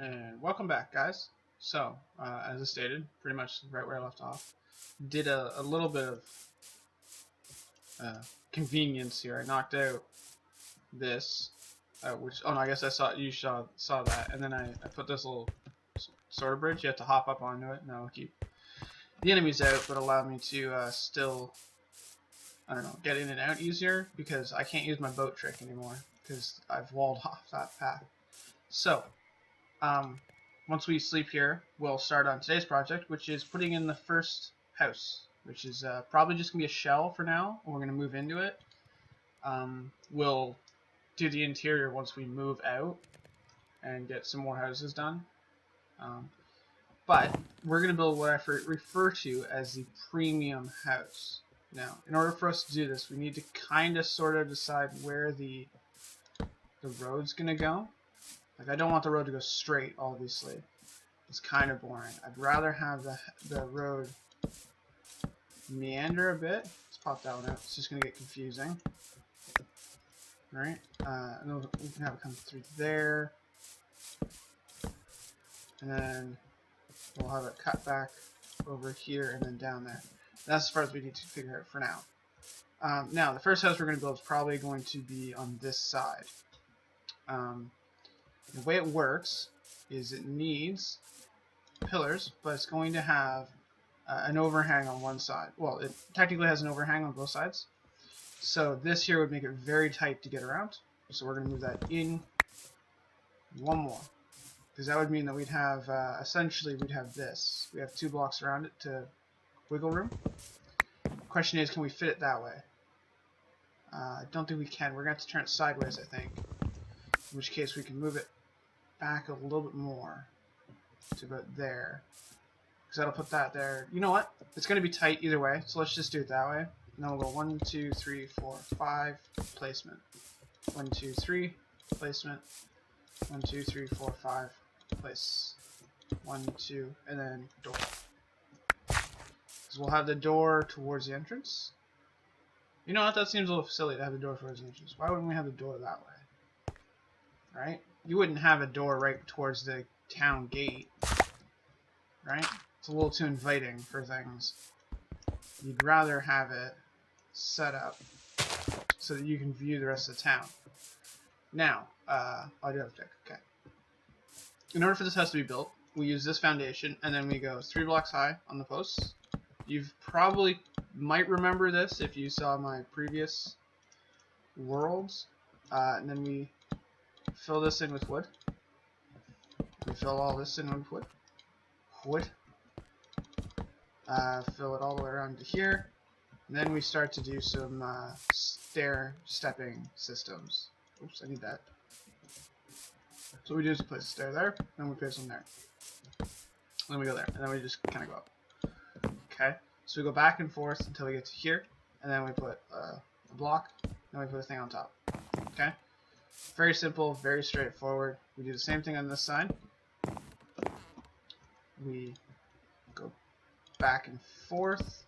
And welcome back, guys. So, as I stated, pretty much right where I left off, did a little bit of convenience here. I knocked out this, which, oh no, I guess you saw that, and then I put this little sort of bridge. You have to hop up onto it, and that'll keep the enemies out, but allow me to still, I don't know, get in and out easier, because I can't use my boat trick anymore, because I've walled off that path. So, once we sleep here, we'll start on today's project, which is putting in the first house, which is probably just going to be a shell for now, and we're going to move into it. We'll do the interior once we move out and get some more houses done. But we're going to build what I refer to as the premium house. Now, in order for us to do this, we need to kind of sort of decide where the road's going to go. Like, I don't want the road to go straight, obviously. It's kind of boring. I'd rather have the road meander a bit. Let's pop that one out. It's just going to get confusing. Alright, and we can have it come through there. And then we'll have it cut back over here and then down there. That's as far as we need to figure out for now. Now, the first house we're going to build is probably going to be on this side. The way it works is it needs pillars, but it's going to have an overhang on one side. Well, it technically has an overhang on both sides. So this here would make it very tight to get around. So we're going to move that in one more. Because that would mean that we'd have, essentially, we'd have this. We have 2 blocks around it to wiggle room. The question is, can we fit it that way? I don't think we can. We're going to have to turn it sideways, I think. In which case we can move it back a little bit more to about there, because that'll put that there. You know what? It's going to be tight either way, so let's just do it that way. And then we'll go 1, 2, 3, 4, 5, placement. 1, 2, 3, placement. 1, 2, 3, 4, 5, place. 1, 2, and then door. Because we'll have the door towards the entrance. You know what? That seems a little silly to have the door towards the entrance. Why wouldn't we have the door that way? Right? You wouldn't have a door right towards the town gate, right? It's a little too inviting for things. You'd rather have it set up so that you can view the rest of the town. Now, I do have a tick. Okay. In order for this house to be built, we use this foundation, and then we go 3 blocks high on the posts. You've probably might remember this if you saw my previous worlds, and then we fill this in with wood. We fill all this in with wood. Fill it all the way around to here. And then we start to do some stepping systems. Oops, I need that. So what we do is we place a stair there, then we place them there. Then we go there, and then we just kind of go up. Okay, so we go back and forth until we get to here, and then we put a block, then we put a thing on top. Okay? Very simple, very straightforward. We do the same thing on this side. We go back and forth.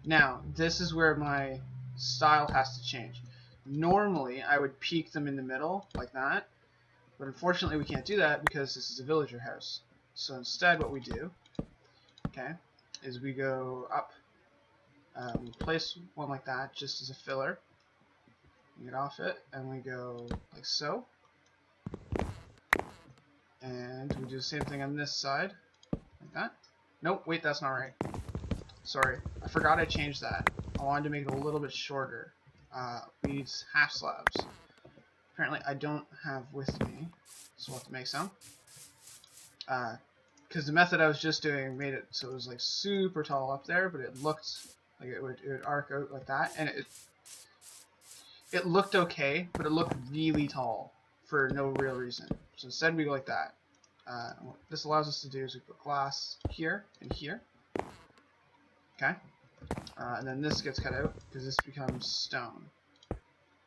Now, this is where my style has to change. Normally, I would peak them in the middle, like that. But unfortunately, we can't do that because this is a villager house. So instead, what we do, okay, is we go up. We place one like that, just as a filler. Get off it, and we go like so. And we do the same thing on this side, like that. Nope, wait, that's not right. Sorry, I forgot I changed that. I wanted to make it a little bit shorter. We need half slabs. Apparently I don't have with me, so we'll have to make some. Because the method I was just doing made it so it was like super tall up there, but it looked like it would arc out like that, and it looked okay, but it looked really tall for no real reason. So instead we go like that. What this allows us to do is we put glass here and here. Okay? And then this gets cut out because this becomes stone.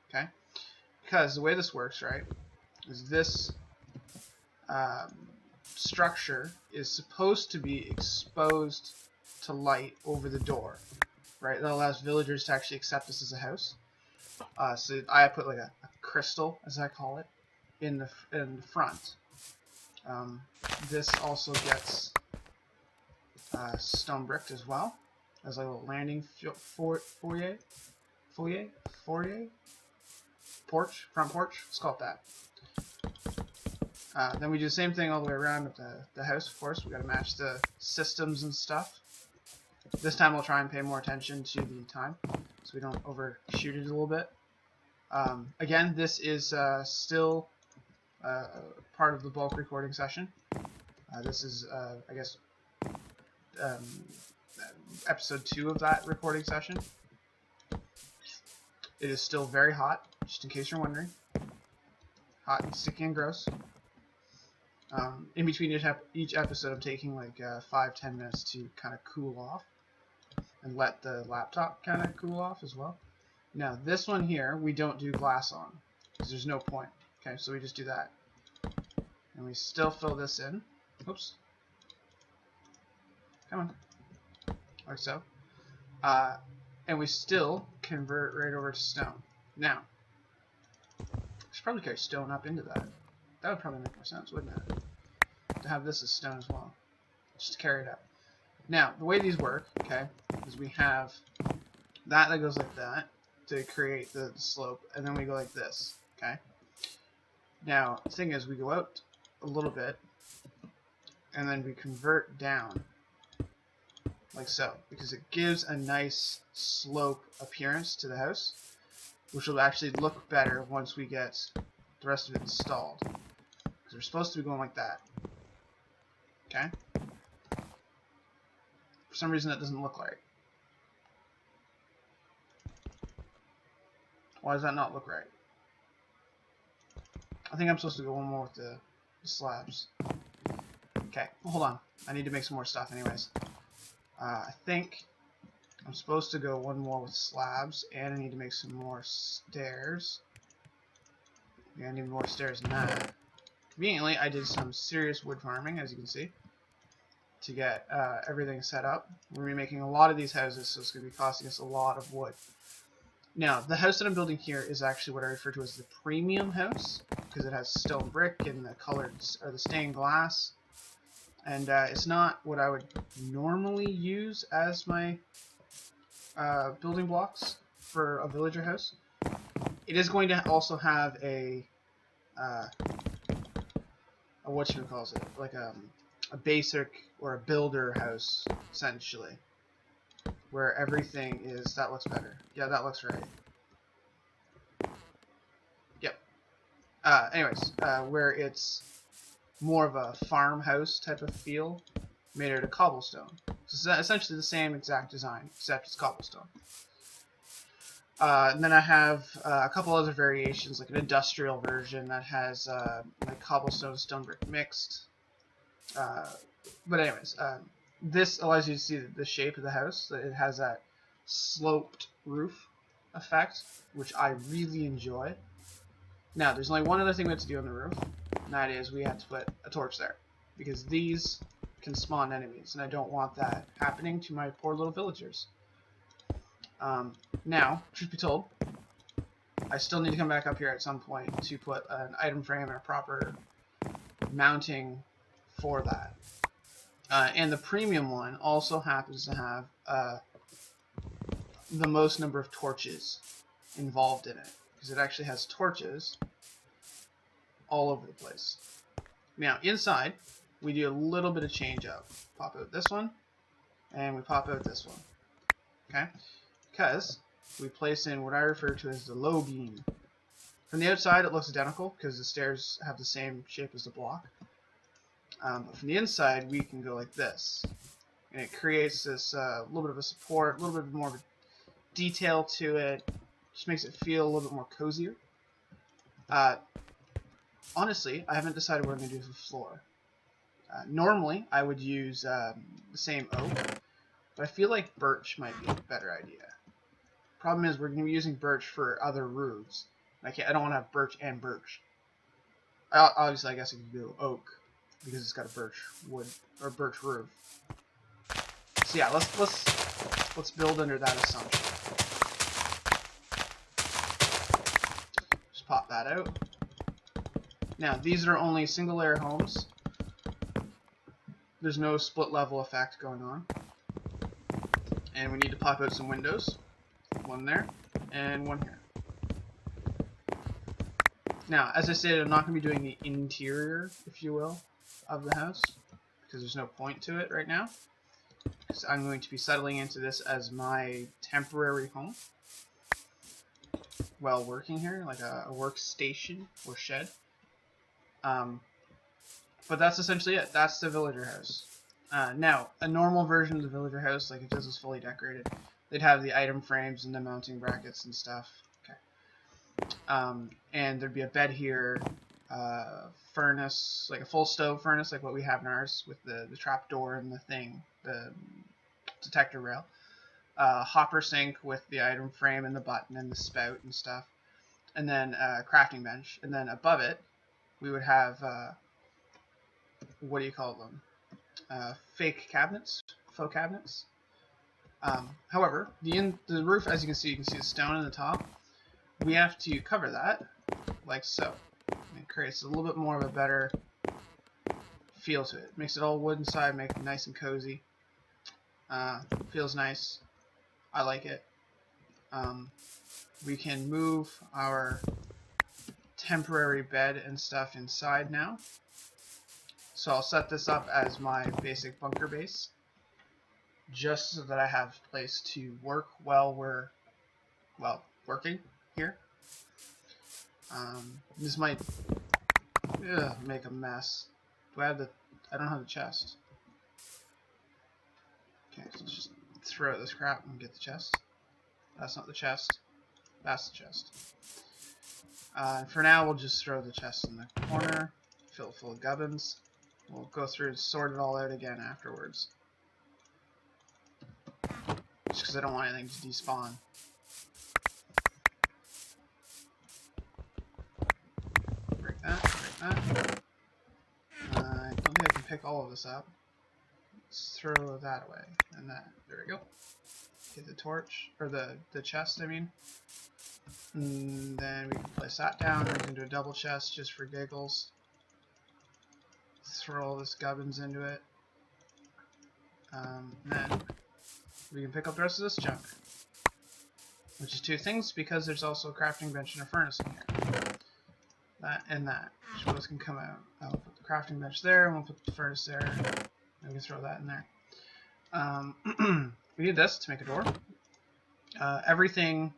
Okay? Because the way this works, right, is this structure is supposed to be exposed to light over the door. Right? That allows villagers to actually accept this as a house. So I put like a crystal, as I call it, in the front. This also gets stone bricked as well as like a little landing foyer, porch, front porch. Let's call it that. Then we do the same thing all the way around with the house. Of course, we got to match the systems and stuff. This time we'll try and pay more attention to the time, so we don't overshoot it a little bit. Again, this is still part of the bulk recording session. This is, I guess, episode 2 of that recording session. It is still very hot, just in case you're wondering. Hot and sticky and gross. In between each episode, I'm taking like 5-10 minutes to kind of cool off and let the laptop kind of cool off as well. Now, this one here, we don't do glass on because there's no point. Okay, so we just do that. And we still fill this in. Oops. Come on. Like so. And we still convert right over to stone. Now, I should probably carry stone up into that. That would probably make more sense, wouldn't it? To have this as stone as well. Just to carry it up. Now, the way these work, okay, is we have that goes like that to create the slope, and then we go like this, okay? Now, the thing is, we go out a little bit, and then we convert down, like so, because it gives a nice slope appearance to the house, which will actually look better once we get the rest of it installed. Because we're supposed to be going like that, okay? For some reason, that doesn't look right. Why does that not look right? I think I'm supposed to go one more with the slabs. Okay, hold on. I need to make some more stuff anyways. I think I'm supposed to go one more with slabs, and I need to make some more stairs. Yeah, I need more stairs than that. Conveniently, I did some serious wood farming, as you can see, to get everything set up. We're going to be making a lot of these houses, so it's going to be costing us a lot of wood. Now, the house that I'm building here is actually what I refer to as the premium house, because it has stone brick and the colored, or the stained glass. And it's not what I would normally use as my building blocks for a villager house. It is going to also have a whatchamacallit, like a basic or a builder house, essentially, where everything is, that looks better. Yeah, that looks right. Yep. Anyways, where it's more of a farmhouse type of feel, made out of cobblestone. So it's essentially the same exact design, except it's cobblestone. And then I have a couple other variations, like an industrial version that has like cobblestone, stone brick mixed. But anyways, this allows you to see the shape of the house. It has that sloped roof effect, which I really enjoy. Now, there's only one other thing we have to do on the roof, and that is we have to put a torch there, because these can spawn enemies, and I don't want that happening to my poor little villagers. Now, truth be told, I still need to come back up here at some point to put an item frame and a proper mounting for that. And the premium one also happens to have the most number of torches involved in it, because it actually has torches all over the place. Now, inside, we do a little bit of change up. Pop out this one, and we pop out this one. Okay? Because we place in what I refer to as the low beam. From the outside, it looks identical, because the stairs have the same shape as the block. But from the inside, we can go like this. And it creates this little bit of a support, a little bit more of a detail to it. Just makes it feel a little bit more cozier. Honestly, I haven't decided what I'm going to do for the floor. Normally, I would use the same oak, but I feel like birch might be a better idea. Problem is, we're going to be using birch for other roofs. I don't want to have birch and birch. Obviously, I guess I could do oak, because it's got a birch wood or birch roof. So yeah, let's build under that assumption. Just pop that out. Now these are only single layer homes, there's no split level effect going on. And we need to pop out some windows. One there, and one here. Now, as I said, I'm not going to be doing the interior, if you will, of the house, because there's no point to it right now. Because I'm going to be settling into this as my temporary home while working here, like a workstation or shed. But that's essentially it. That's the villager house. Now, a normal version of the villager house, like if this was fully decorated, they'd have the item frames and the mounting brackets and stuff. Okay. And there'd be a bed here, furnace, like a full stove furnace, like what we have in ours, with the trap door and the thing, the detector rail. Hopper sink with the item frame and the button and the spout and stuff. And then a crafting bench. And then above it, we would have, what do you call them? Fake cabinets, faux cabinets. However, the roof, as you can see the stone in the top. We have to cover that, like so. It creates a little bit more of a better feel to it. Makes it all wood inside, make it nice and cozy. Feels nice. I like it. We can move our temporary bed and stuff inside now. So I'll set this up as my basic bunker base, just so that I have a place to work while we're, working here. This might make a mess. Do I have the, I don't have the chest. Okay, so let's just throw out this crap and get the chest. That's not the chest. That's the chest. For now, we'll just throw the chest in the corner, fill it full of gubbins. We'll go through and sort it all out again afterwards. Just because I don't want anything to despawn. Break that, break that. I don't think I can pick all of this up. Let's throw that away. And that. There we go. Get the torch, or the chest, I mean. And then we can place that down. We can do a double chest just for giggles. Throw all this gubbins into it. Then we can pick up the rest of this junk. Which is two things, because there's also a crafting bench and a furnace in here. That and that. Which both can come out. I'll put the crafting bench there, and we'll put the furnace there. And we can throw that in there. We need this to make a door. Everything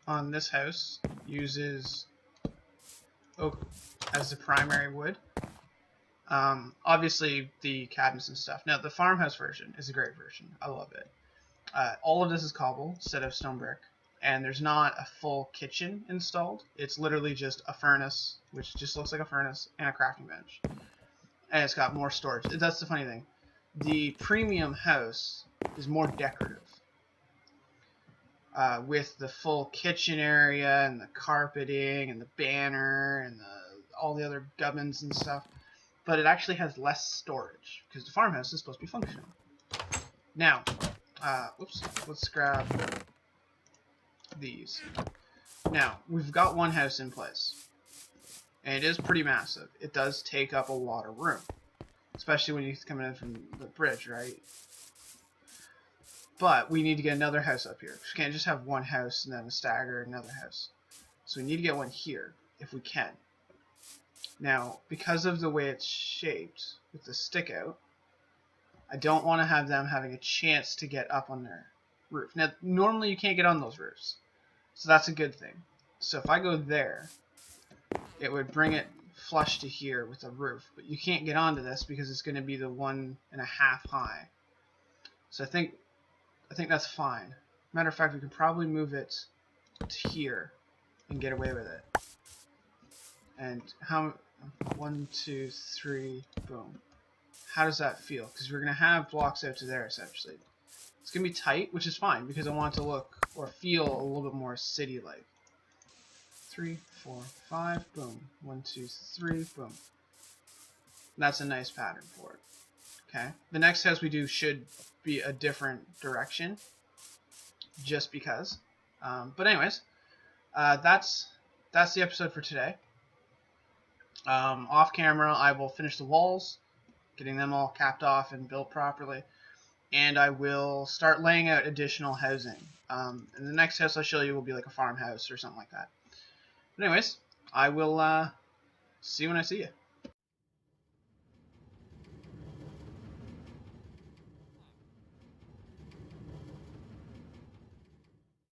on this house uses oak as the primary wood. Obviously the cabinets and stuff. Now the farmhouse version is a great version. I love it. All of this is cobble instead of stone brick, and there's not a full kitchen installed. It's literally just a furnace, which just looks like a furnace, and a crafting bench. And it's got more storage. That's the funny thing. The premium house is more decorative. With the full kitchen area and the carpeting and the banner and all the other gubbins and stuff. But it actually has less storage, because the farmhouse is supposed to be functional. Now, let's grab these. Now, we've got one house in place, and it is pretty massive. It does take up a lot of room, especially when you're coming in from the bridge, right? But we need to get another house up here. We can't just have one house and then a stagger another house. So we need to get one here, if we can. Now, because of the way it's shaped, with the stick out, I don't want to have them having a chance to get up on their roof. Now, normally you can't get on those roofs, so that's a good thing. So if I go there, it would bring it flush to here with a roof, but you can't get onto this because it's going to be the 1.5 high. So I think that's fine. Matter of fact, we can probably move it to here and get away with it. And how? 1, 2, 3, boom. How does that feel? Because we're going to have blocks out to there, essentially. It's going to be tight, which is fine, because I want it to look or feel a little bit more city-like. 3, 4, 5, boom. 1, 2, 3, boom. That's a nice pattern for it. Okay. The next house we do should be a different direction, just because. But anyways, that's the episode for today. Off camera, I will finish the walls, getting them all capped off and built properly. And I will start laying out additional housing. And the next house I'll show you will be like a farmhouse or something like that. But anyways, I will see you when I see you.